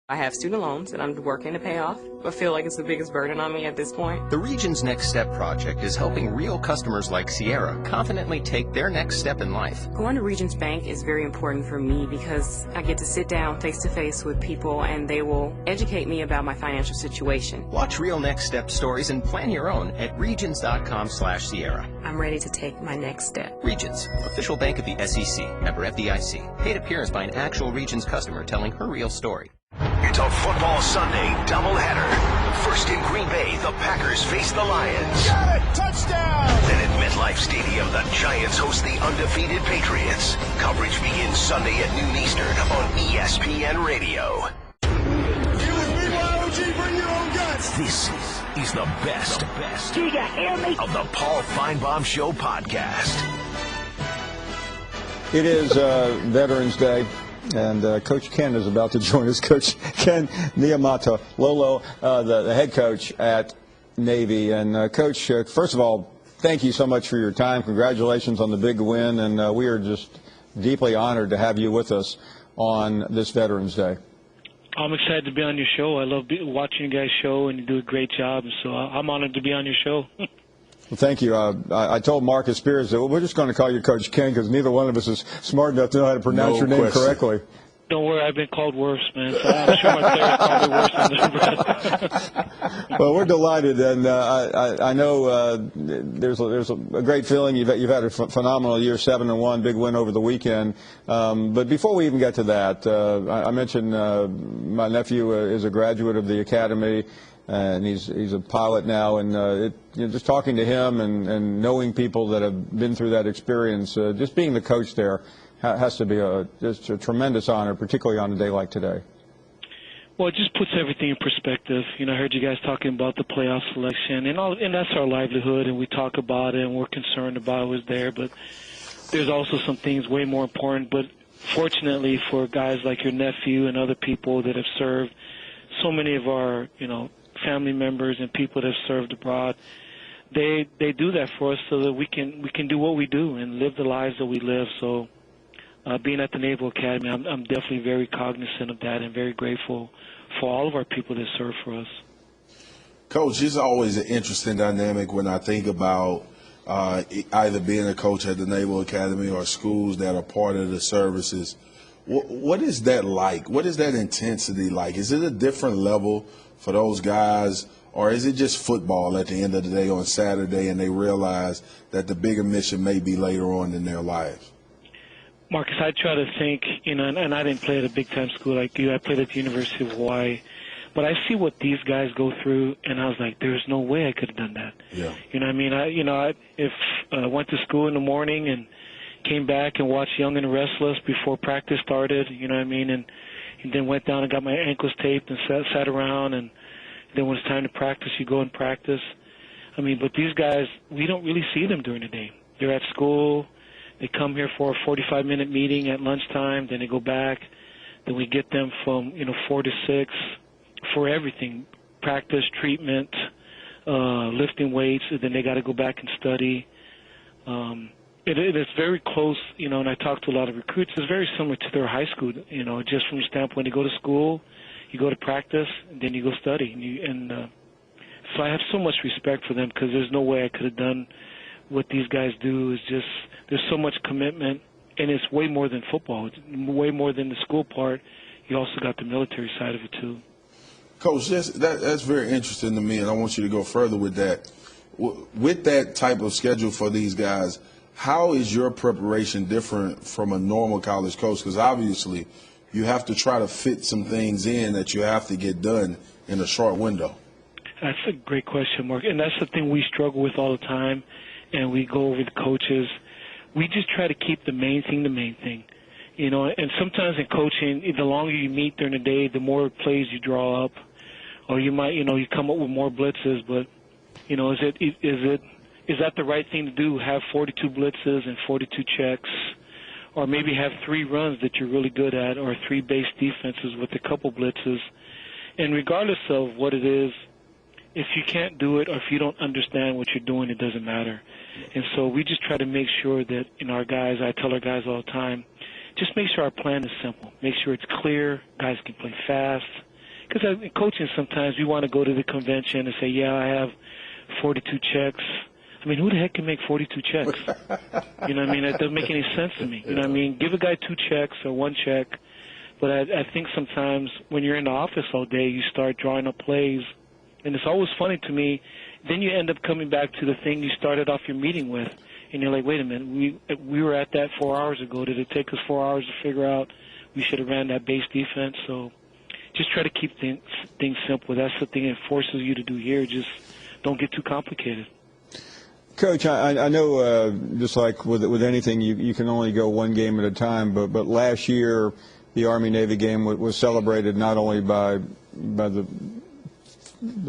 I have student loans that I'm working to pay off, but feel like it's the biggest burden on me at this point. The Regions Next Step project is helping real customers like Sierra confidently take their next step in life. Going to Regions Bank is very important for me because I get to sit down face-to-face with people and they will educate me about my financial situation. Watch real Next Step stories and plan your own at regions.com/Sierra. I'm ready to take my next step. Regions, official bank of the SEC, member FDIC. Paid appearance by an actual Regions customer telling her real story. It's a football Sunday doubleheader. First in Green Bay, the Packers face the Lions. Got it! Touchdown! Then at MetLife Stadium, the Giants host the undefeated Patriots. Coverage begins Sunday at noon Eastern on ESPN Radio. You with BYOG, bring your own guts. This is the best. Do you hear me? Of the Paul Finebaum Show podcast. It is Veterans Day. And Coach Ken is about to join us. Coach Ken Niumatalolo, the head coach at Navy. And Coach, first of all, thank you so much for your time. Congratulations on the big win. And we are just deeply honored to have you with us on this Veterans Day. I'm excited to be on your show. I love watching you guys' show, and you do a great job. So I'm honored to be on your show. Well, thank you. I told Marcus Spears that we're just going to call you Coach Ken because neither one of us is smart enough to know how to pronounce your name correctly. Don't worry, I've been called worse, man. So I'm sure my players probably worse than this. Well, we're delighted, and I know there's a great feeling. You've had a phenomenal year, 7-1, big win over the weekend. But before we even get to that, I mentioned my nephew is a graduate of the academy. And he's a pilot now, and just talking to him and knowing people that have been through that experience, just being the coach there has to be just a tremendous honor, particularly on a day like today. Well, it just puts everything in perspective. You know, I heard you guys talking about the playoff selection, and that's our livelihood, and we talk about it, and we're concerned about what's there. But there's also some things way more important. But fortunately for guys like your nephew and other people that have served, so many of our, family members and people that have served abroad, they do that for us so that we can do what we do and live the lives that we live. So being at the Naval Academy, I'm definitely very cognizant of that and very grateful for all of our people that serve for us. Coach, it's always an interesting dynamic when I think about either being a coach at the Naval Academy or schools that are part of the services. What is that like? What is that intensity like? Is it a different level for those guys, or is it just football at the end of the day on Saturday and they realize that the bigger mission may be later on in their lives? Marcus, I try to think, and I didn't play at a big-time school like you. I played at the University of Hawaii. But I see what these guys go through, and I was like, there's no way I could have done that. Yeah. You know what I mean? If I went to school in the morning and came back and watched Young and the Restless before practice started, you know what I mean, and then went down and got my ankles taped and sat around, and then when it's time to practice, you go and practice. I mean, but these guys, we don't really see them during the day. They're at school. They come here for a 45-minute meeting at lunchtime. Then they go back. Then we get them from, 4 to 6 for everything, practice, treatment, lifting weights. And then they got to go back and study. It is very close, and I talk to a lot of recruits. It's very similar to their high school, just from the standpoint, they go to school, you go to practice, and then you go study. So I have so much respect for them because there's no way I could have done what these guys do. It's just there's so much commitment, and it's way more than football. It's way more than the school part. You also got the military side of it, too. Coach, that's very interesting to me, and I want you to go further with that. With that type of schedule for these guys, how is your preparation different from a normal college coach? Because obviously you have to try to fit some things in that you have to get done in a short window. That's a great question, Mark. And that's the thing we struggle with all the time, and we go over the coaches. We just try to keep the main thing. And sometimes in coaching, the longer you meet during the day, the more plays you draw up. Or you might, you come up with more blitzes, but, is that the right thing to do, have 42 blitzes and 42 checks, or maybe have 3 runs that you're really good at, or 3 base defenses with a couple blitzes? And regardless of what it is, if you can't do it or if you don't understand what you're doing, it doesn't matter. And so we just try to make sure that our guys, I tell our guys all the time, just make sure our plan is simple. Make sure it's clear, guys can play fast, because in coaching sometimes we want to go to the convention and say, yeah, I have 42 checks. I mean, who the heck can make 42 checks? You know what I mean? That doesn't make any sense to me. You know what I mean? Give a guy 2 checks or 1 check. But I think sometimes when you're in the office all day, you start drawing up plays. And it's always funny to me. Then you end up coming back to the thing you started off your meeting with. And you're like, wait a minute, we were at that 4 hours ago. Did it take us 4 hours to figure out we should have ran that base defense? So just try to keep things simple. That's the thing it forces you to do here. Just don't get too complicated. Coach, I know just like with anything, you can only go one game at a time, but last year the Army-Navy game was celebrated not only by the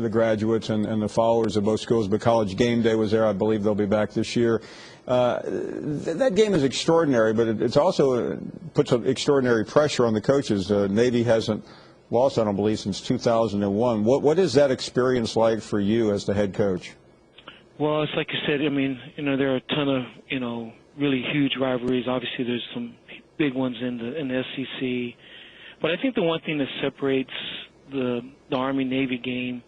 graduates and the followers of both schools, but College Game Day was there. I believe they'll be back this year. That game is extraordinary, but it also puts extraordinary pressure on the coaches. Navy hasn't lost, I don't believe, since 2001. What is that experience like for you as the head coach? Well, it's like you said. I mean, there are a ton of really huge rivalries. Obviously, there's some big ones in the SEC, but I think the one thing that separates the Army-Navy game,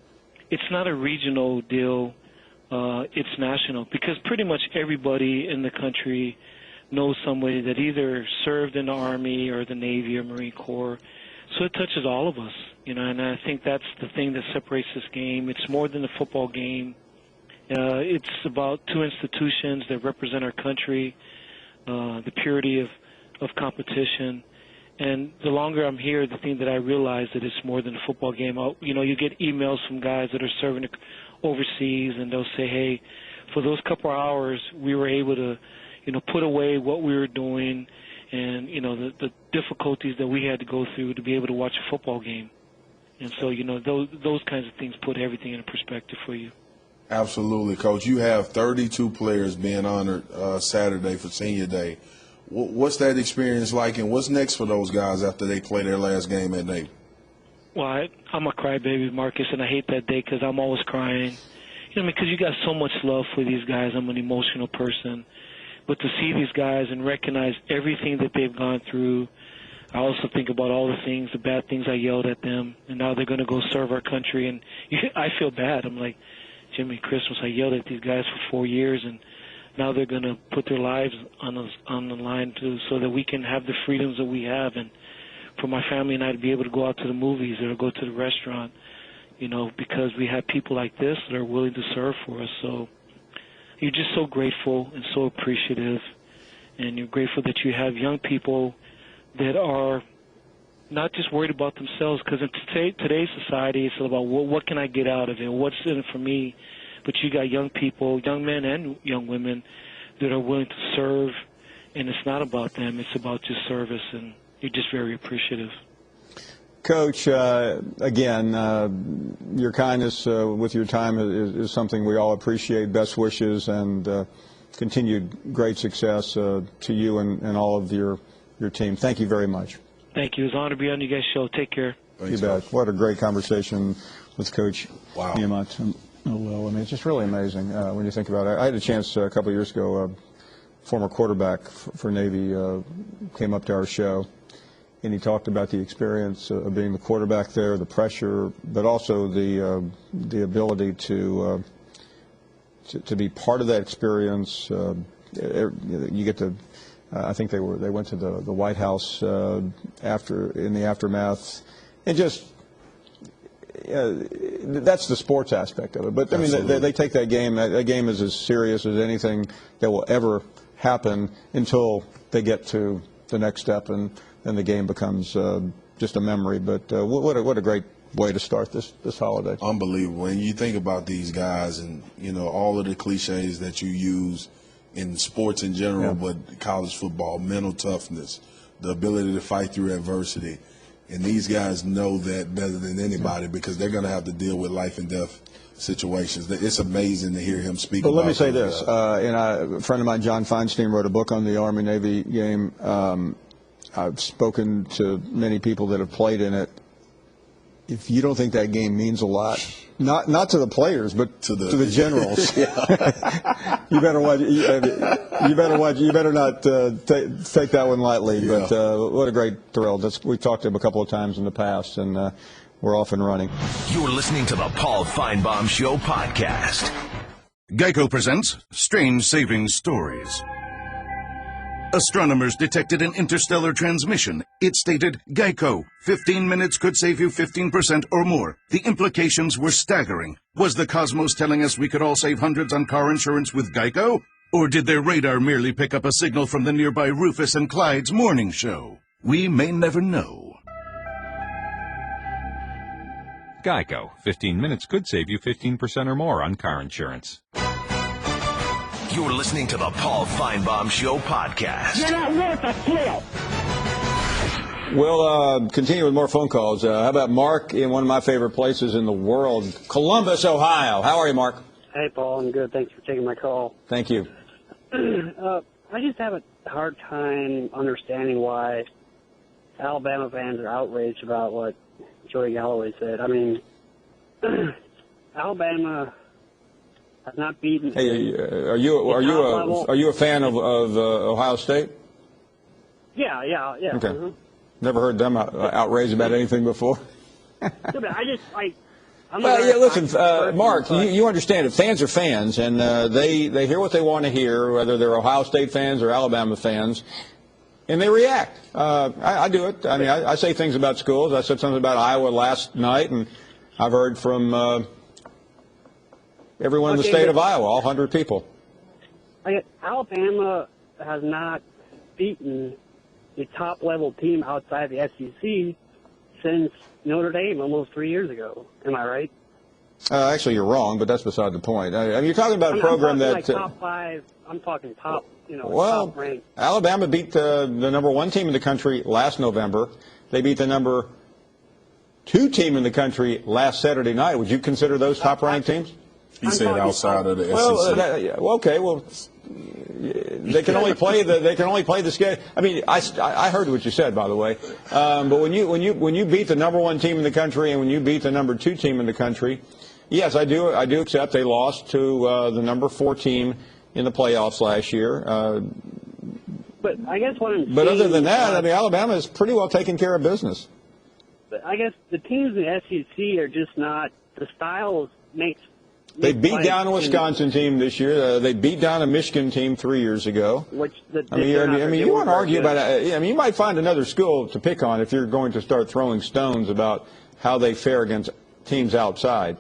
it's not a regional deal. It's national, because pretty much everybody in the country knows somebody that either served in the Army or the Navy or Marine Corps. So it touches all of us, and I think that's the thing that separates this game. It's more than a football game. It's about 2 institutions that represent our country, the purity of competition. And the longer I'm here, the thing that I realize that it's more than a football game. You get emails from guys that are serving overseas, and they'll say, hey, for those couple of hours, we were able to, put away what we were doing and, the difficulties that we had to go through to be able to watch a football game. And so, those kinds of things put everything in perspective for you. Absolutely, Coach. You have 32 players being honored Saturday for Senior Day. What's that experience like, and what's next for those guys after they play their last game at Navy? Well, I'm a crybaby, Marcus, and I hate that day because I'm always crying. Because you got so much love for these guys. I'm an emotional person. But to see these guys and recognize everything that they've gone through, I also think about all the things, the bad things I yelled at them, and now they're going to go serve our country. And I feel bad. I'm like, Jimmy Christmas, I yelled at these guys for 4 years, and now they're going to put their lives on the line so that we can have the freedoms that we have, and for my family and I to be able to go out to the movies or go to the restaurant, because we have people like this that are willing to serve for us. So you're just so grateful and so appreciative, and you're grateful that you have young people that are not just worried about themselves, because in today's society it's about what can I get out of it, what's in it for me. But you got young people, young men and young women, that are willing to serve, and it's not about them, it's about just service, and you're just very appreciative. Coach, again, your kindness with your time is something we all appreciate. Best wishes and continued great success to you and all of your team. Thank you very much. Thank you. It was an honor to be on you guys' show. Take care. Thanks, you bet. What a great conversation with Coach Niumatalolo. I mean, it's just really amazing when you think about it. I had a chance a couple of years ago, former quarterback for Navy came up to our show, and he talked about the experience of being the quarterback there, the pressure, but also the ability to be part of that experience. You get to, I think they went to the White House in the aftermath, and just that's the sports aspect of it. But I mean, they take that game. That game is as serious as anything that will ever happen until they get to the next step, and then the game becomes just a memory. But what a great way to start this holiday. Unbelievable. When you think about these guys and all of the cliches that you use in sports in general, but college football, mental toughness, the ability to fight through adversity. And these guys know that better than anybody because they're going to have to deal with life and death situations. It's amazing to hear him speak. But let me say this. A friend of mine, John Feinstein, wrote a book on the Army-Navy game. I've spoken to many people that have played in it. If you don't think that game means a lot, not to the players, but to the generals, you better watch. You better not take that one lightly. Yeah. But what a great thrill! We've talked to him a couple of times in the past, and we're off and running. You're listening to the Paul Finebaum Show podcast. Geico presents Strange Saving Stories. Astronomers detected an interstellar transmission. It stated, Geico, 15 minutes could save you 15% or more. The implications were staggering. Was the cosmos telling us we could all save hundreds on car insurance with Geico? Or did their radar merely pick up a signal from the nearby Rufus and Clyde's morning show? We may never know. Geico. 15 minutes could save you 15% or more on car insurance. You're listening to the Paul Finebaum Show podcast. You're not worth a flip. We'll continue with more phone calls. How about Mark in one of my favorite places in the world, Columbus, Ohio. How are you, Mark? Hey, Paul. I'm good. Thanks for taking my call. Thank you. I just have a hard time understanding why Alabama fans are outraged about what Joey Galloway said. I mean, Alabama has not beaten. Hey, are you a fan of Ohio State? Yeah. Okay. Uh-huh. Never heard them outraged about anything before. I just I'm well, yeah. Listen, Mark, you understand it. Fans are fans, and they hear what they want to hear, whether they're Ohio State fans or Alabama fans, and they react. I do it. I mean, I say things about schools. I said something about Iowa last night, and I've heard from everyone in the state of Iowa, all 100 people. Alabama has not beaten a top-level team outside the SEC since Notre Dame almost 3 years ago. Am I right? Actually, you're wrong, but that's beside the point. I mean, you're talking about a program that... like top five. I'm talking top, well, top rank. Alabama beat the number 1 team in the country last November. They beat the number 2 team in the country last Saturday night. Would you consider those top-ranked teams? He said outside of the SEC. Okay, well, they can only play the schedule. I mean, I heard what you said, by the way. But when you beat the number 1 team in the country and when you beat the number 2 team in the country, yes, I do accept they lost to the number 4 team in the playoffs last year. But I guess what I'm But other than that, I mean, Alabama is pretty well taking care of business. But I guess the teams in the SEC are just not the styles makes. They beat down a Wisconsin team this year. They beat down a Michigan team 3 years ago. You want to argue about it. I mean, you might find another school to pick on if you're going to start throwing stones about how they fare against teams outside.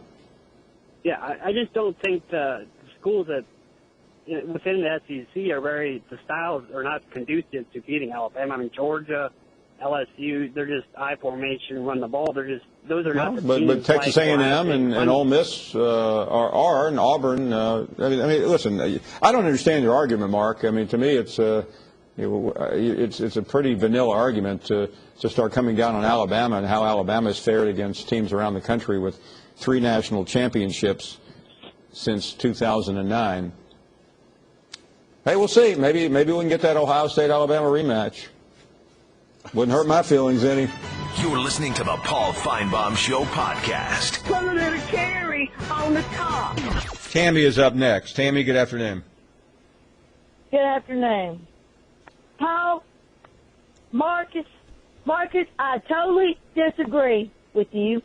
Yeah, I just don't think the schools that within the SEC are the styles are not conducive to beating Alabama. I mean, Georgia, LSU, they're just I formation, run the ball. Those are not the teams. But Texas A&M and Ole Miss are, and Auburn. I mean, listen, I don't understand your argument, Mark. I mean, to me, it's a pretty vanilla argument to start coming down on Alabama and how Alabama has fared against teams around the country with 3 national championships since 2009. Hey, we'll see. Maybe we can get that Ohio State-Alabama rematch. Wouldn't hurt my feelings any. You're listening to the Paul Finebaum Show podcast. Put a little cherry on the top. Tammy is up next. Tammy, good afternoon. Good afternoon. Paul, Marcus, I totally disagree with you.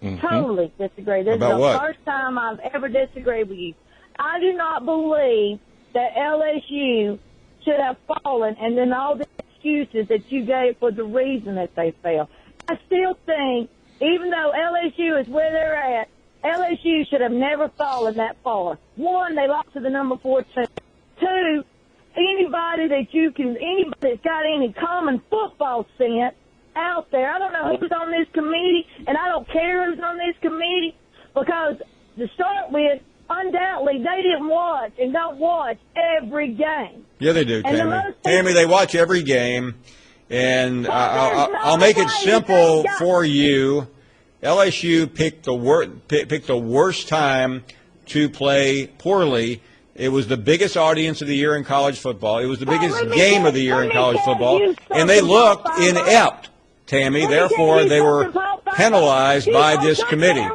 Mm-hmm. Totally disagree. This About is the what? first time I've ever disagreed with you. I do not believe that LSU should have fallen, and then all the excuses that you gave for the reason that they fell. I still think, even though LSU is where they're at, LSU should have never fallen that far. 1, they lost to the number 4 team. 2, anybody that's got any common football sense out there, I don't know who's on this committee, and I don't care who's on this committee, because to start with, undoubtedly, they didn't watch and don't watch every game. Yeah, they do, Tammy. Tammy, they watch every game, and I'll make it simple for you. LSU picked the worst time to play poorly. It was the biggest audience of the year in college football. It was the biggest game of the year in college football, and they looked inept, Tammy. Therefore, they were penalized by this committee.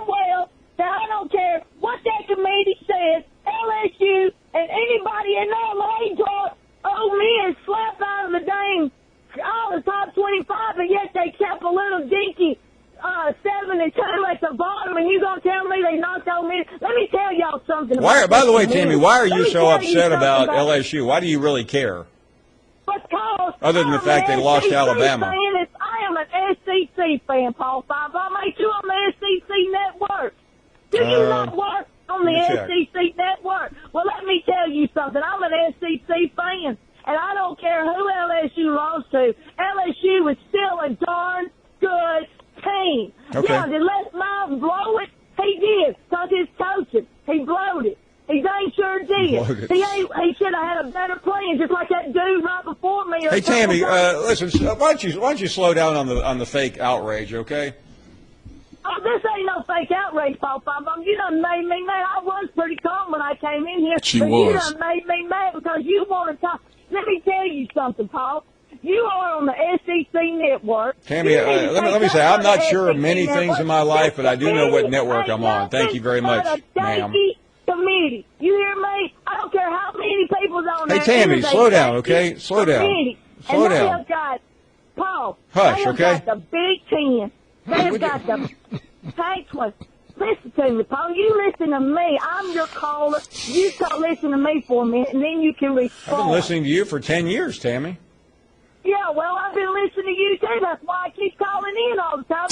I don't care what that committee says. LSU and anybody in LA got Ole Miss slapped out of the game, all the top 25, but yet they kept a little dinky 7 72 at the bottom, and you gonna tell me they knocked on me? Let me tell y'all something. By the way, Tammy, why are you so Let me tell upset you about something LSU? Why do you really care? Because Other than the fact they lost to Alabama. I am an SEC fan, Paul Finebaum. I made you on the SEC network. Do you not work on the SEC network? Well, let me tell you something. I'm an SEC fan, and I don't care who LSU lost to. LSU is still a darn good team. Okay. Yeah, did Les Miles blow it? He did, because his coaching. He blowed it. He dang sure did. He should have had a better plan, just like that dude right before me. Hey, Tammy, listen. Why don't you slow down on the fake outrage, okay? Oh, this ain't no fake outrage, Paul Finebaum. You done made me mad. I was pretty calm when I came in here. She but was. You done made me mad because you want to talk. Let me tell you something, Paul. You are on the SEC network. Tammy, let me say, I'm not sure of many things in my life, but I do know what network I'm on. Thank you very much, ma'am. Committee. You hear me? I don't care how many people's on there. Hey, Tammy, slow down, okay? Slow down. Slow They down. have got, Paul, Hush, they have okay? got the Big Ten. They have got the Tank one. Listen to me, Paul. You listen to me. I'm your caller. You start listening to me for a minute, and then you can respond. I've been listening to you for 10 years, Tammy. Yeah, well, I've been listening to you, too. That's why I keep calling in all the time.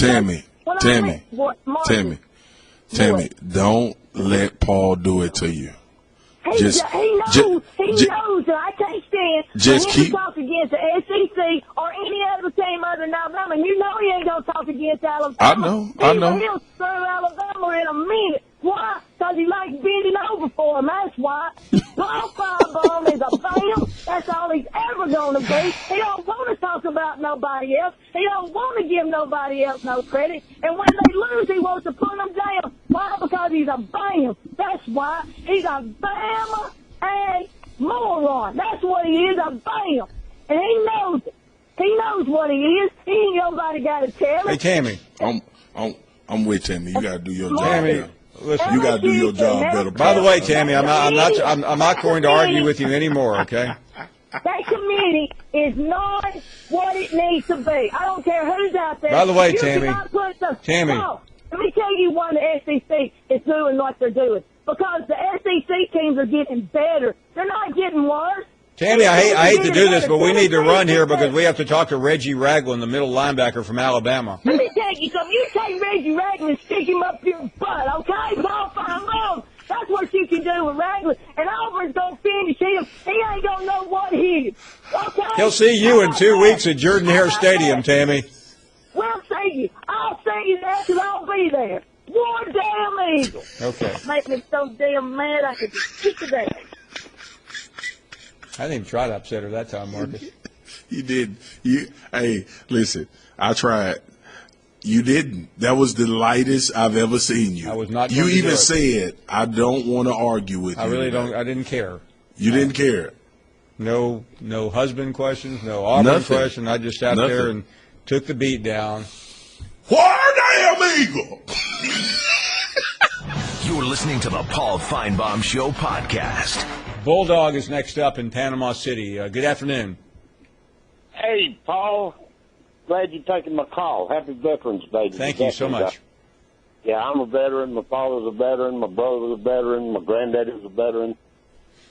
Tammy, don't let Paul do it to you. He knows that I can't stand just for him to talk against the SEC or any other team other than Alabama. And you know he ain't going to talk against Alabama. I know. He'll screw Alabama in a minute. Why? Because he likes bending over for him. That's why. Paul Finebaum is a bam. That's all he's ever going to be. He don't want to talk about nobody else. He don't want to give nobody else no credit. And when they lose, he wants to put them down. Why? Because he's a bam. That's why. He's a bam and moron. That's what he is, a bam. And he knows it. He knows what he is. He ain't nobody got to tell him. Hey, Tammy. I'm with Tammy. You got to do your job. Tammy, listen. You got to do your job better. By the way, Tammy, I'm not going to argue with you anymore, okay? That committee is not what it needs to be. I don't care who's out there. By the way, you Tammy, let me tell you why the SEC is doing what they're doing. Because the SEC teams are getting better. They're not getting worse. Tammy, I hate to do this, but we need to run here because we have to talk to Reggie Ragland, the middle linebacker from Alabama. Let me tell you something. You take Reggie Ragland and stick him up your butt, okay? Paul Finebaum. That's what you can do with Ragland. And Auburn's going to finish him. He ain't going to know what he is. Okay? He'll see you in 2 weeks at Jordan-Hare Stadium, Tammy. We'll see you. I'll see you there because I'll be there. War damn Eagle. Okay. Make me so damn mad I could just kick it out. I didn't even try to upset her that time, Marcus. You did. Hey, listen, I tried. You didn't. That was the lightest I've ever seen you. I was not. You even said, I don't want to argue with you. I really don't. I didn't care. You didn't care. No husband questions, no Auburn question. I just sat there and took the beat down. War damn Eagle! You're listening to the Paul Finebaum Show podcast. Bulldog is next up in Panama City. Good afternoon. Hey, Paul. Glad you're taking my call. Happy Veterans Day. Thank you so much. Yeah, I'm a veteran. My father's a veteran. My brother's a veteran. My granddaddy's a veteran.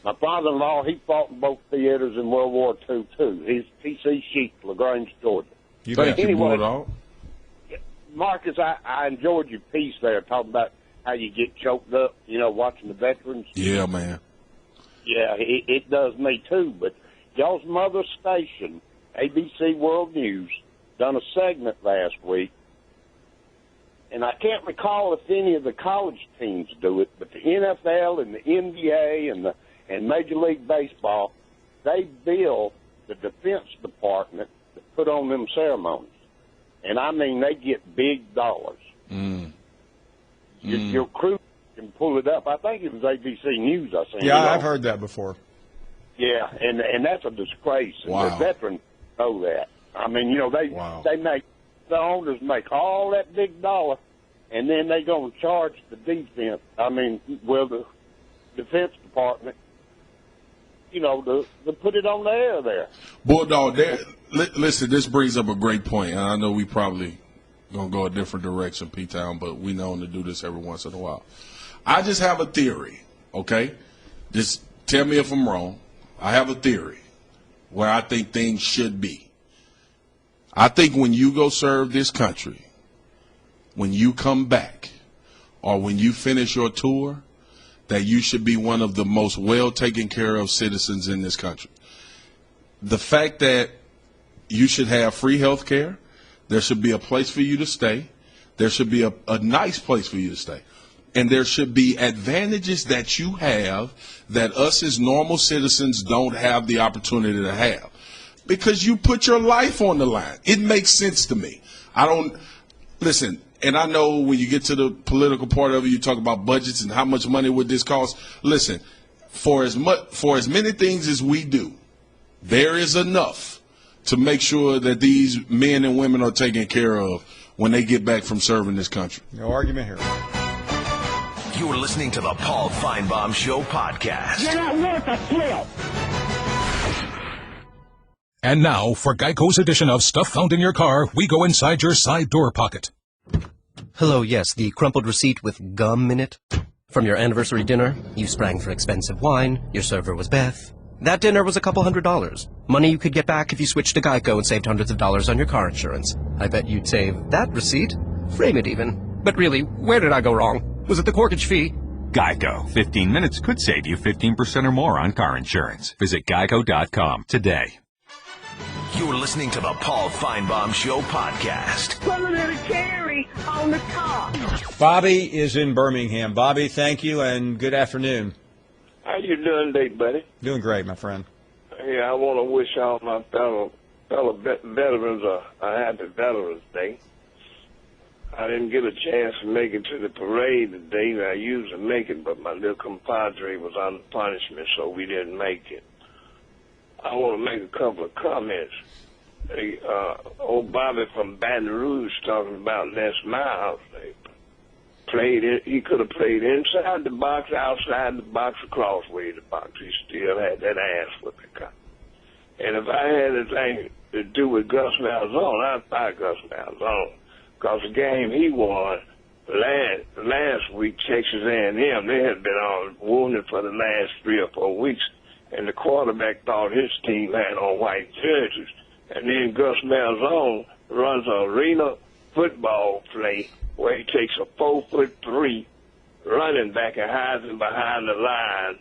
My father-in-law, he fought in both theaters in World War II, too. He's T.C. Sheep, LaGrange, Georgia. Thank you, Bulldog. Marcus, I enjoyed your piece there talking about how you get choked up, watching the veterans. Yeah, man. Yeah, it does me, too. But y'all's mother station, ABC World News, done a segment last week, and I can't recall if any of the college teams do it, but the NFL and the NBA and Major League Baseball, they bill the Defense Department to put on them ceremonies. And, I mean, they get big dollars. Your crew can pull it up. I think it was ABC News I seen. Yeah, I've heard that before. Yeah, and that's a disgrace. Wow. And the veterans know that. I mean, they make, the owners make all that big dollar, and then they going to charge the defense. I mean, the Defense Department, to put it on the air there. Bulldog, listen, this brings up a great point, and I know we probably going to go a different direction, P-Town, but we know to do this every once in a while. I just have a theory, okay? Just tell me if I'm wrong. I have a theory where I think things should be. I think when you go serve this country, when you come back, or when you finish your tour, that you should be one of the most well taken care of citizens in this country. The fact that you should have free health care, there should be a place for you to stay, there should be a nice place for you to stay, and there should be advantages that you have that us as normal citizens don't have the opportunity to have. Because you put your life on the line. It makes sense to me. Listen, and I know when you get to the political part of it, you talk about budgets and how much money would this cost. Listen, for as many things as we do, there is enough to make sure that these men and women are taken care of when they get back from serving this country. No argument here. You are listening to the Paul Finebaum Show podcast. You're not worth a flip. And now, for Geico's edition of Stuff Found in Your Car, we go inside your side door pocket. Hello, yes, the crumpled receipt with gum in it. From your anniversary dinner, you sprang for expensive wine, your server was Beth. That dinner was a couple $100. Money you could get back if you switched to Geico and saved hundreds of dollars on your car insurance. I bet you'd save that receipt. Frame it even. But really, where did I go wrong? Was it the corkage fee? Geico. 15 minutes could save you 15% or more on car insurance. Visit geico.com today. You're listening to the Paul Finebaum Show podcast. Put a little cherry on the top. Bobby is in Birmingham. Bobby, thank you, and good afternoon. How you doing today, buddy? Doing great, my friend. Yeah, I want to wish all my fellow veterans a happy Veterans Day. I didn't get a chance to make it to the parade today. I usually make it, but my little compadre was on punishment, so we didn't make it. I want to make a couple of comments. Old Bobby from Baton Rouge talking about Les Miles. He could have played inside the box, outside the box, across way the box. He still had that ass whipping. And if I had anything to do with Gus Malzahn, I'd fire Gus Malzahn. Because the game he won last week, Texas A&M, they had been on wounded for the last 3 or 4 weeks. And the quarterback thought his team had on white jerseys. And then Gus Malzahn runs an arena football play where he takes a 4'3" running back and hides him behind the line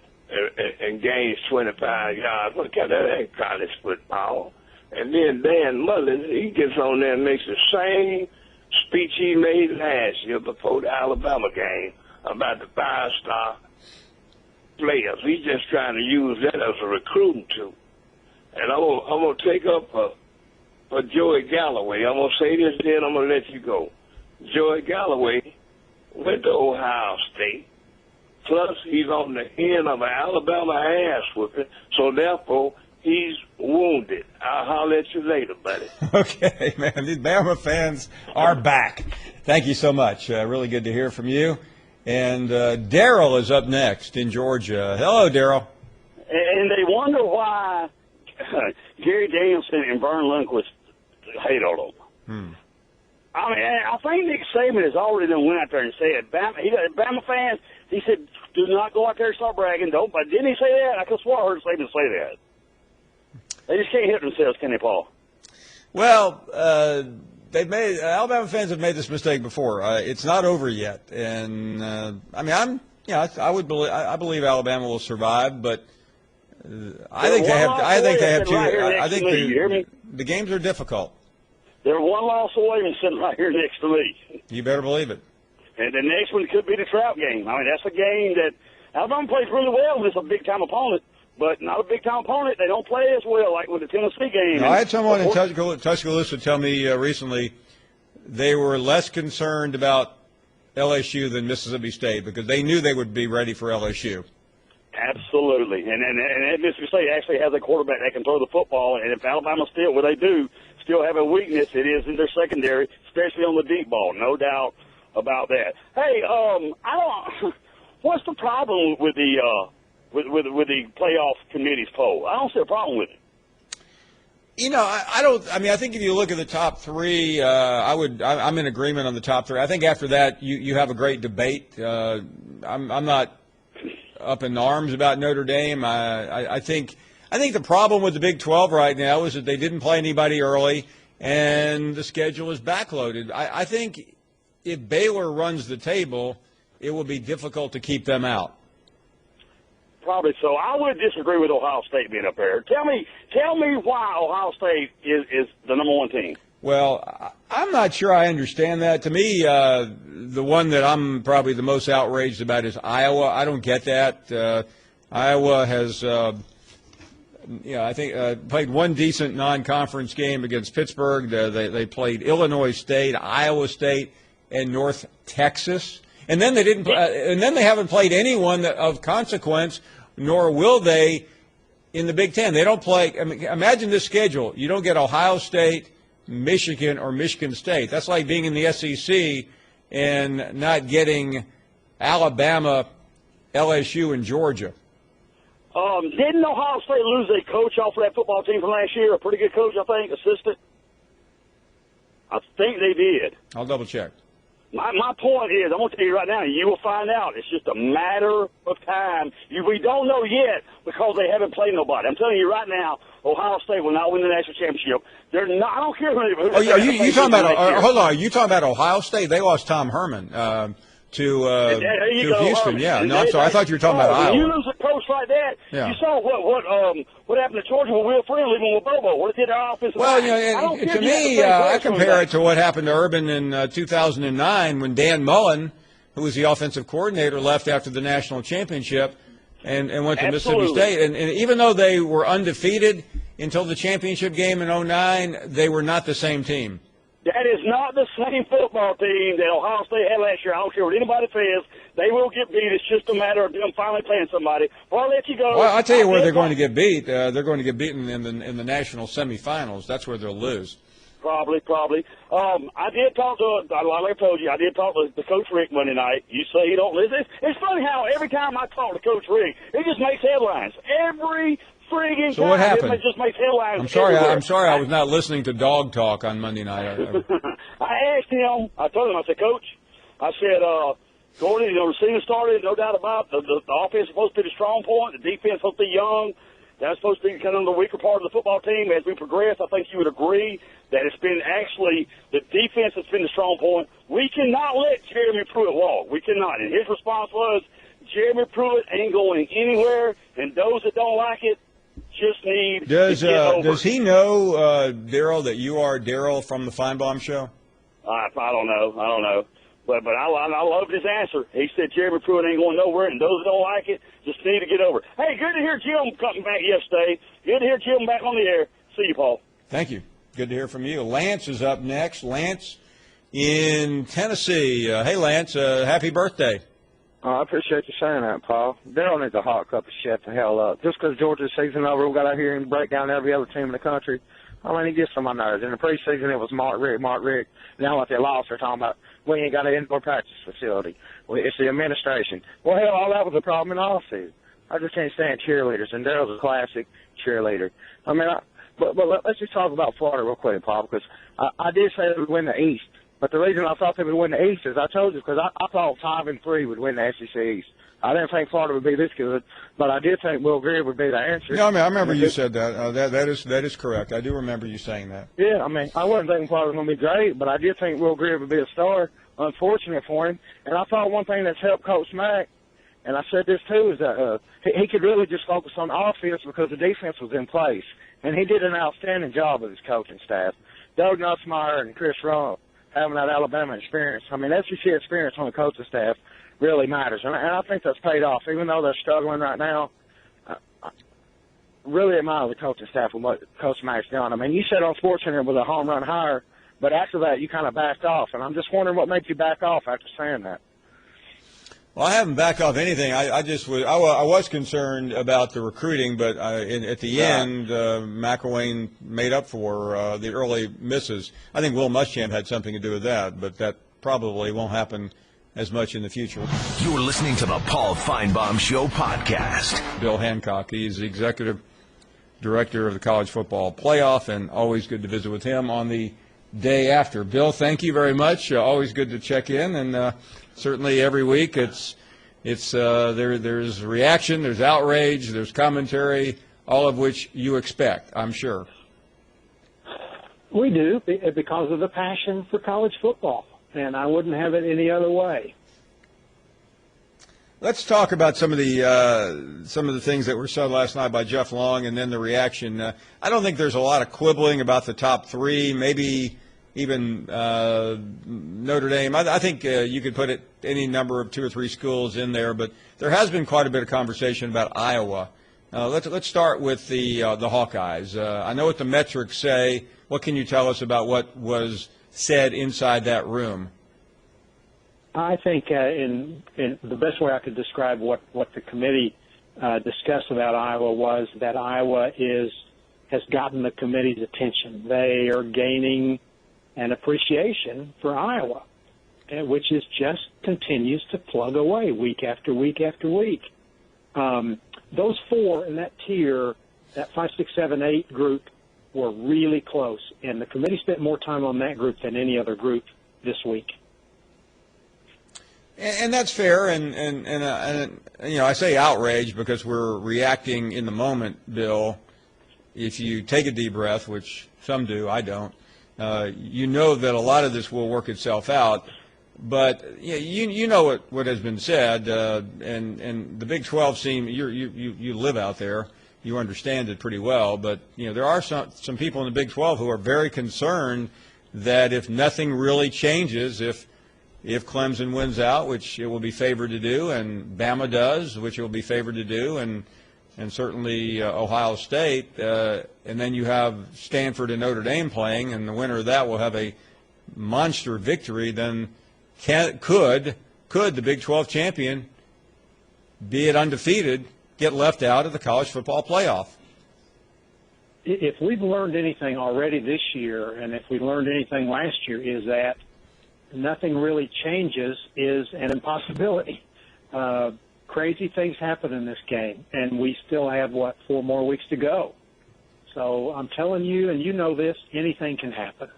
and gains 25 yards. Look at that, ain't college football. And then Dan Mullen, he gets on there and makes the same speech he made last year before the Alabama game about the 5-star players. He's just trying to use that as a recruiting tool. And I'm going to take up for Joey Galloway. I'm going to say this, then I'm going to let you go. Joey Galloway went to Ohio State. Plus, he's on the end of an Alabama ass whipping, so therefore, he's wounded. I'll holler at you later, buddy. Okay, man. These Bama fans are back. Thank you so much. Really good to hear from you. And Daryl is up next in Georgia. Hello, Daryl. And they wonder why Gary Danielson and Vern Lundquist hate all over. I mean, I think Nick Saban has already done went out there and said, Bama fans, he said, do not go out there and start bragging. Don't. But didn't he say that? I could have swore I heard Saban say that. They just can't hit themselves, can they, Paul? Well, Alabama fans have made this mistake before. It's not over yet, and I mean, I believe Alabama will survive, but I think the games are difficult. They're one loss away from sitting right here next to me. You better believe it. And the next one could be the Trout game. I mean, that's a game that Alabama plays really well when it's a big-time opponent, but not a big-time opponent. They don't play as well like with the Tennessee game. I had someone in Tuscaloosa tell me recently they were less concerned about LSU than Mississippi State because they knew they would be ready for LSU. Absolutely. And Mississippi State actually has a quarterback that can throw the football, and if Alabama still have a weakness, it is in their secondary, especially on the deep ball. No doubt about that. Hey, what's the problem with the playoff committee's poll? I don't see a problem with it. I don't. I mean, I think if you look at the top three, I'm in agreement on the top three. I think after that, you have a great debate. I'm not up in arms about Notre Dame. I think the problem with the Big 12 right now is that they didn't play anybody early, and the schedule is backloaded. I think if Baylor runs the table, it will be difficult to keep them out. Probably so. I would disagree with Ohio State being up there. Tell me why Ohio State is the number one team. Well, I'm not sure I understand that. To me, the one that I'm probably the most outraged about is Iowa. I don't get that. Iowa has, I think played one decent non-conference game against Pittsburgh. They played Illinois State, Iowa State, and North Texas. And then they didn't. And then they haven't played anyone of consequence, nor will they in the Big Ten. They don't play. I mean, imagine this schedule. You don't get Ohio State, Michigan, or Michigan State. That's like being in the SEC and not getting Alabama, LSU, and Georgia. Didn't Ohio State lose a coach off of that football team from last year? A pretty good coach, I think, assistant. I think they did. I'll double check. My point is, I'm going to tell you right now, you will find out. It's just a matter of time. We don't know yet because they haven't played nobody. I'm telling you right now, Ohio State will not win the national championship. They're not. I don't care who. Are you talking about? Hold on. Are you talking about Ohio State? They lost Tom Herman to Houston. Herman. Yeah. No, I'm sorry. I thought you were talking about Iowa. When you lose a coach like that, you saw what happened to Georgia with Will Friend leaving with Bobo. What did our offensive line? Well, to me, I compare it to what happened to Urban in 2009 when Dan Mullen, who was the offensive coordinator, left after the national championship and went to Mississippi State. And even though they were undefeated until the championship game in 2009, they were not the same team. That is not the same football team that Ohio State had last year. I don't care what anybody says. They will get beat. It's just a matter of them finally playing somebody. Before I let you go. Well, I'll tell you where they're going to get beat. They're going to get beaten in the national semifinals. That's where they'll lose. Probably. I did talk to, like I told you, I did talk to Coach Rick Monday night. You say you don't listen. It's funny how every time I talk to Coach Rick, he just makes headlines. Every friggin' So what happened? It just makes headlines. I'm sorry. I was not listening to Dog Talk on Monday night. I asked him. I told him. I said, Coach. I said, Gordon, the season started. No doubt about it. The offense is supposed to be the strong point. The defense is supposed to be young. That's supposed to be kind of the weaker part of the football team. As we progress, I think you would agree that it's been actually the defense that's been the strong point. We cannot let Jeremy Pruitt walk. We cannot. And his response was, Jeremy Pruitt ain't going anywhere, and those that don't like it just need to get over. Does he know, Daryl, that you are Daryl from the Finebaum show? I don't know. But I loved his answer. He said Jeremy Pruitt ain't going nowhere, and those that don't like it just need to get over. Hey, good to hear Jim coming back yesterday. Good to hear Jim back on the air. See you, Paul. Thank you. Good to hear from you. Lance is up next. Lance in Tennessee. Hey, Lance, happy birthday. I appreciate you saying that, Paul. Daryl needs a hot cup of shut the hell up. Just because Georgia's season over, we got out here and break down every other team in the country. I mean, he gets on my nerves. In the preseason, it was Mark Rick. Now that they lost, they're talking about, we ain't got an indoor practice facility. It's the administration. Well, hell, all that was a problem in the offseason. I just can't stand cheerleaders, and Daryl's a classic cheerleader. I mean, but let's just talk about Florida real quick, Paul, because I did say they would win the East. But the reason I thought they would win the East is I told you because I thought 5-3 would win the SEC East. I didn't think Florida would be this good, but I did think Will Greer would be the answer. No, I remember you said that. That is correct. I do remember you saying that. Yeah, I mean, I wasn't thinking Florida was going to be great, but I did think Will Greer would be a star. Unfortunate for him. And I thought one thing that's helped Coach Mack, and I said this too, is that he could really just focus on offense because the defense was in place. And he did an outstanding job with his coaching staff. Doug Nussmeier and Chris Rump having that Alabama experience. I mean, SEC experience on the coaching staff really matters. And I think that's paid off. Even though they're struggling right now, I really admire the coaching staff and what Coach Mack's done. I mean, you said on SportsCenter it was a home run hire, but after that you kind of backed off. And I'm just wondering what made you back off after saying that. Well, I haven't backed off anything. I was concerned about the recruiting, but at the end, McElwain made up for the early misses. I think Will Muschamp had something to do with that, but that probably won't happen as much in the future. You're listening to the Paul Finebaum Show podcast. Bill Hancock, he's the executive director of the College Football Playoff, and always good to visit with him on the day after. Bill, thank you very much. Always good to check in, and certainly every week there's reaction, there's outrage, there's commentary, all of which you expect, I'm sure. We do, because of the passion for college football, and I wouldn't have it any other way. Let's talk about some of the things that were said last night by Jeff Long, and then the reaction. I don't think there's a lot of quibbling about the top three, maybe even Notre Dame. I think you could put any number of 2 or 3 schools in there, but there has been quite a bit of conversation about Iowa. Let's start with the Hawkeyes. I know what the metrics say. What can you tell us about what was said inside that room? I think in the best way I could describe what the committee discussed about Iowa was that Iowa has gotten the committee's attention. They are gaining an appreciation for Iowa, which is just continues to plug away week after week after week. Those 4 in that tier, that 5, 6, 7, 8 group, were really close, and the committee spent more time on that group than any other group this week. And that's fair, and I say outrage because we're reacting in the moment, Bill. If you take a deep breath, which some do, I don't, you know that a lot of this will work itself out. But you know what has been said, and the Big 12 seem you live out there, you understand it pretty well. But there are some people in the Big 12 who are very concerned that if nothing really changes, if Clemson wins out, which it will be favored to do, and Bama does, which it will be favored to do, and certainly Ohio State, and then you have Stanford and Notre Dame playing, and the winner of that will have a monster victory, then could the Big 12 champion, be it undefeated, get left out of the college football playoff? If we've learned anything already this year, and if we learned anything last year, is that nothing really changes is an impossibility. Crazy things happen in this game, and we still have, 4 more weeks to go. So I'm telling you, and you know this, anything can happen.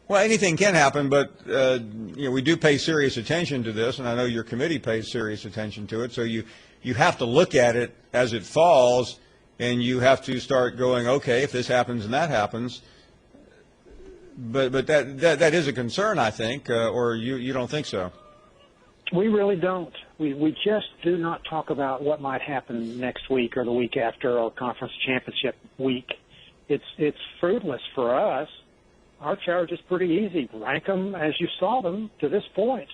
Well, anything can happen, but we do pay serious attention to this, and I know your committee pays serious attention to it. So you have to look at it as it falls, and you have to start going, okay, if this happens and that happens. But that is a concern, I think, or you don't think so? We really don't. We just do not talk about what might happen next week or the week after or conference championship week. It's fruitless for us. Our charge is pretty easy. Rank them as you saw them to this point.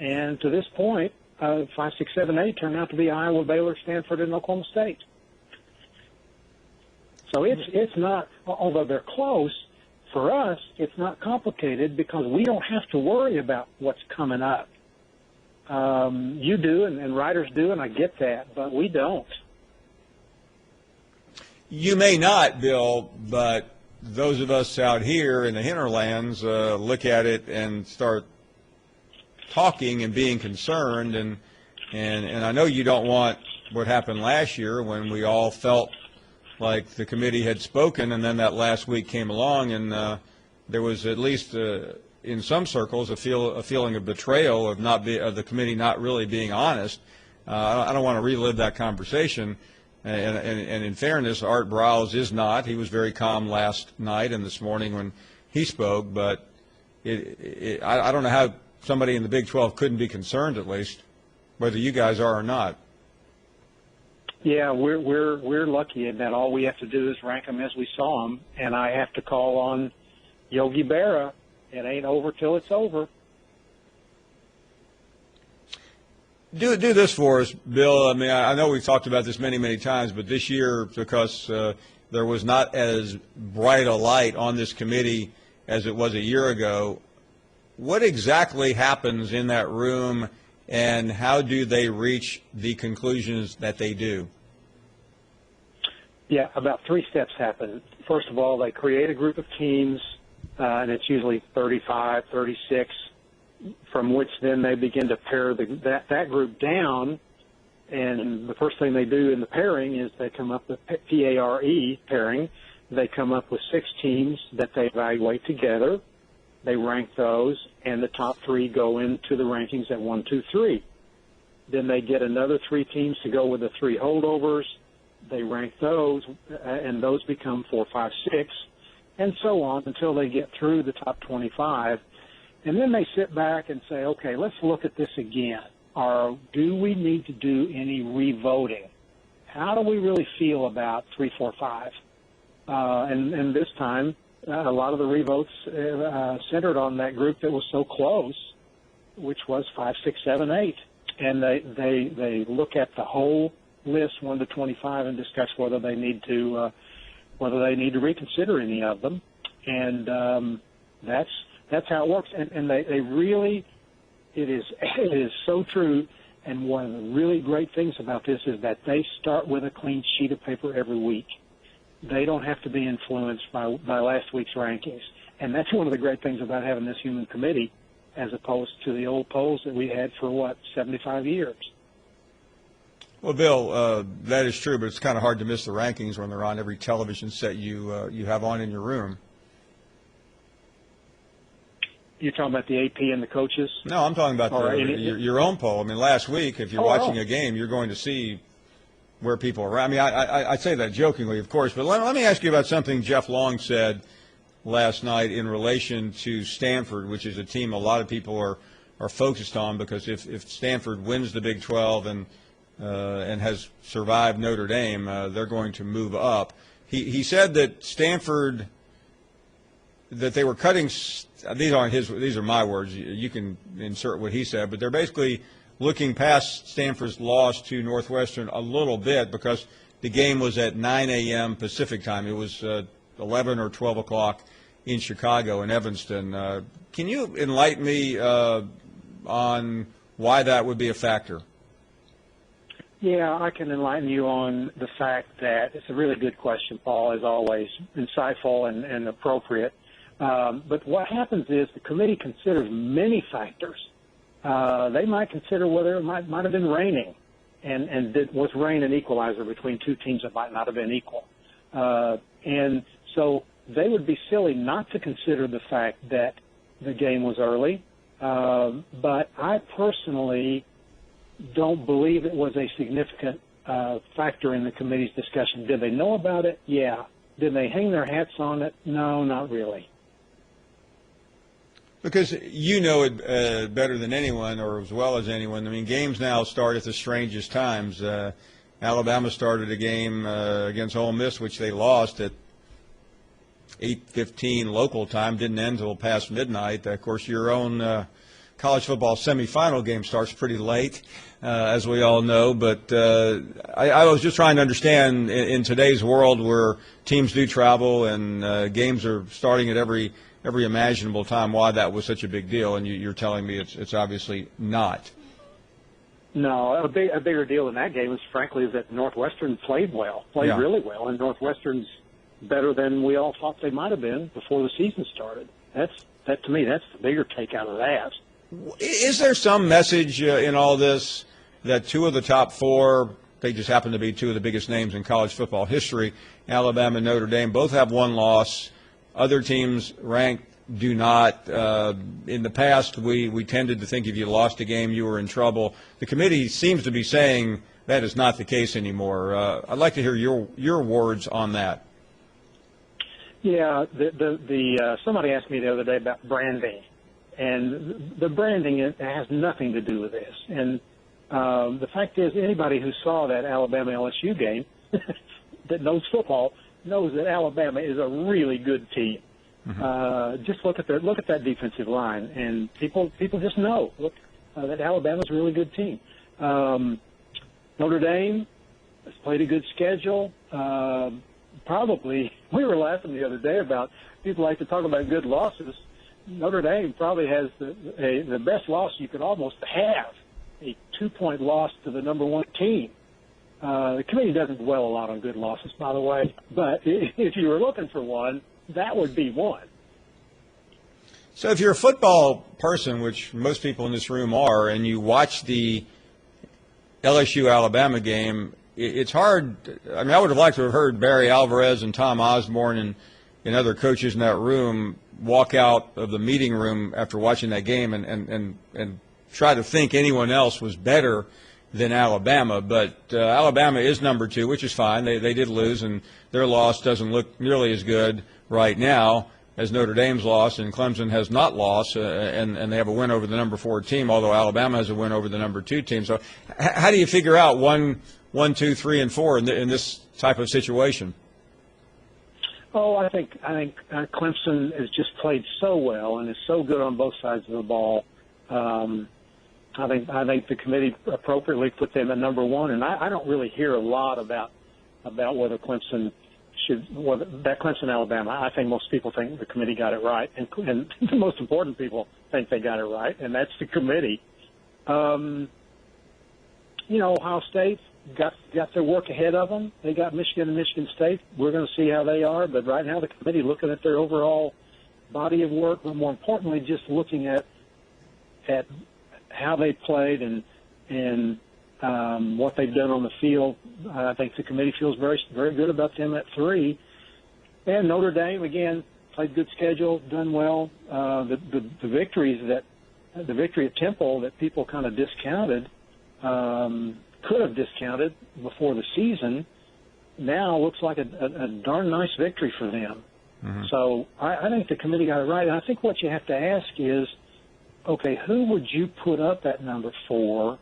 And to this point, 5, 6, 7, 8 turned out to be Iowa, Baylor, Stanford, and Oklahoma State. So it's not, although they're close, for us, it's not complicated because we don't have to worry about what's coming up. You do, and writers do, and I get that, but we don't. You may not, Bill, but those of us out here in the hinterlands look at it and start talking and being concerned, and I know you don't want what happened last year when we all felt like the committee had spoken, and then that last week came along, and there was at least in some circles a feeling of betrayal of the committee not really being honest. I don't want to relive that conversation. And in fairness, Art Browse is not. He was very calm last night and this morning when he spoke. But I don't know how somebody in the Big 12 couldn't be concerned, at least, whether you guys are or not. Yeah, we're lucky in that all we have to do is rank them as we saw them, and I have to call on Yogi Berra. It ain't over till it's over. Do this for us, Bill. I mean, I know we've talked about this many, many times, but this year, because there was not as bright a light on this committee as it was a year ago, what exactly happens in that room, and how do they reach the conclusions that they do? Yeah, about 3 steps happen. First of all, they create a group of teams, and it's usually 35, 36, from which then they begin to pare that group down And the first thing they do in the pairing is they come up with PARE pairing. They come up with 6 teams that they evaluate together. They rank those, and the top 3 go into the rankings at 1, 2, 3. Then they get another 3 teams to go with the 3 holdovers. They rank those, and those become 4, 5, 6, and so on until they get through the top 25. And then they sit back and say, okay, let's look at this again. Do we need to do any revoting? How do we really feel about 3, 4, 5? And this time, a lot of the revotes centered on that group that was so close, which was 5, 6, 7, 8. And they look at the whole list 1 to 25 and discuss whether they need to reconsider any of them. And that's how it works. And they really, it is so true. And one of the really great things about this is that they start with a clean sheet of paper every week. They don't have to be influenced by last week's rankings. And that's one of the great things about having this human committee, as opposed to the old polls that we had for, 75 years. Well, Bill, that is true, but it's kind of hard to miss the rankings when they're on every television set you have on in your room. You're talking about the AP and the coaches? No, I'm talking about your own poll. I mean, last week, if you're watching a game, you're going to see where people are. I mean, I say that jokingly, of course, but let me ask you about something Jeff Long said last night in relation to Stanford, which is a team a lot of people are focused on, because if Stanford wins the Big 12 and has survived Notre Dame, they're going to move up. He said that Stanford, that they were cutting. These are my words. You can insert what he said, but they're basically looking past Stanford's loss to Northwestern a little bit, because the game was at 9 a.m. Pacific time. It was 11 or 12 o'clock in Chicago in Evanston. Can you enlighten me on why that would be a factor? Yeah, I can enlighten you on the fact that it's a really good question, Paul, as always, insightful and appropriate. But what happens is the committee considers many factors. They might consider whether it might have been raining, and was rain an equalizer between 2 teams that might not have been equal. And so they would be silly not to consider the fact that the game was early. But I personally don't believe it was a significant factor in the committee's discussion. Did they know about it? Yeah. Did they hang their hats on it? No, not really. Because you know it better than anyone, or as well as anyone. I mean, games now start at the strangest times. Alabama started a game against Ole Miss, which they lost at 8:15 local time, didn't end until past midnight. Of course, your own college football semifinal game starts pretty late, as we all know. But I was just trying to understand, in today's world where teams do travel and games are starting at every imaginable time, why that was such a big deal. And you're telling me it's obviously not. No, a bigger deal in that game is, frankly, that Northwestern played really well, and Northwestern's better than we all thought they might have been before the season started. That to me, that's the bigger take out of that. Is there some message in all this that 2 of the top 4, they just happen to be 2 of the biggest names in college football history, Alabama and Notre Dame, both have 1 loss. Other teams ranked do not. In the past, we tended to think if you lost a game, you were in trouble. The committee seems to be saying that is not the case anymore. I'd like to hear your words on that. Yeah, somebody asked me the other day about branding, and the branding has nothing to do with this. And the fact is, anybody who saw that Alabama LSU game that knows football knows that Alabama is a really good team. Mm-hmm. Just look at that defensive line, and people just know that Alabama's a really good team. Notre Dame has played a good schedule. Probably, we were laughing the other day about people like to talk about good losses. Notre Dame probably has the best loss you could almost have, a 2-point loss to the number 1 team. The committee doesn't dwell a lot on good losses, by the way, but if you were looking for one, that would be one. So if you're a football person, which most people in this room are, and you watch the LSU-Alabama game, it's hard. I mean, I would have liked to have heard Barry Alvarez and Tom Osborne and other coaches in that room walk out of the meeting room after watching that game and try to think anyone else was better than Alabama. But Alabama is number 2, which is fine. They did lose, and their loss doesn't look nearly as good right now as Notre Dame's loss, and Clemson has not lost, and they have a win over the number 4 team, although Alabama has a win over the number 2 team. So how do you figure out 1, 2, 3, and 4 in this type of situation? Oh, I think Clemson has just played so well and is so good on both sides of the ball. I think the committee appropriately put them at number 1, and I don't really hear a lot about whether Clemson that Clemson-Alabama. I think most people think the committee got it right, and the most important people think they got it right, and that's the committee. Ohio State got their work ahead of them. They got Michigan and Michigan State. We're going to see how they are, but right now the committee looking at their overall body of work, but more importantly, just looking at how they played and what they've done on the field. I think the committee feels very, very good about them at 3. And Notre Dame, again, played good schedule, done well. The victory at Temple that people kind of discounted, could have discounted before the season, now looks like a darn nice victory for them. Mm-hmm. So I think the committee got it right. And I think what you have to ask is, okay, who would you put up at number 4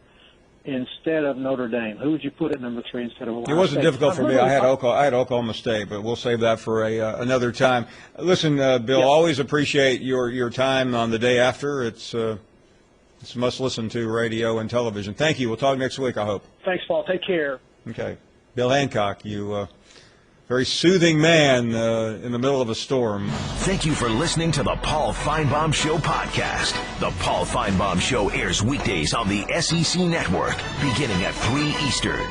instead of Notre Dame? Who would you put at number 3 instead of Ohio State? It wasn't difficult for me. I had Oklahoma State, but we'll save that for another time. Listen, Bill, Yep. Always appreciate your time on the day after. It's must-listen-to radio and television. Thank you. We'll talk next week, I hope. Thanks, Paul. Take care. Okay. Bill Hancock, you very soothing man in the middle of a storm. Thank you for listening to the Paul Finebaum Show podcast. The Paul Finebaum Show airs weekdays on the SEC Network, beginning at 3 Eastern.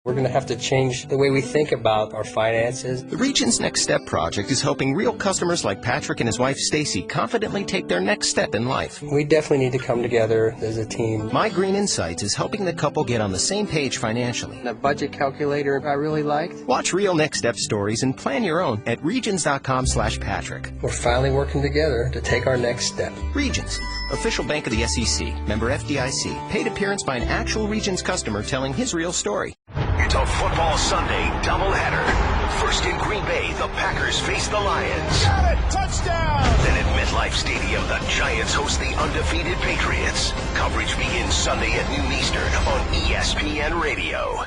We're going to have to change the way we think about our finances. The Region's Next Step project is helping real customers like Patrick and his wife Stacy confidently take their next step in life. We definitely need to come together as a team. My Green Insights is helping the couple get on the same page financially. The budget calculator I really liked. Watch real Next Step stories and plan your own at regions.com/Patrick. We're finally working together to take our next step. Regions, official bank of the SEC, member FDIC, paid appearance by an actual Regions customer telling his real story. It's a football Sunday doubleheader. First in Green Bay, the Packers face the Lions. Got it! Touchdown! Then at MetLife Stadium, the Giants host the undefeated Patriots. Coverage begins Sunday at noon Eastern on ESPN Radio.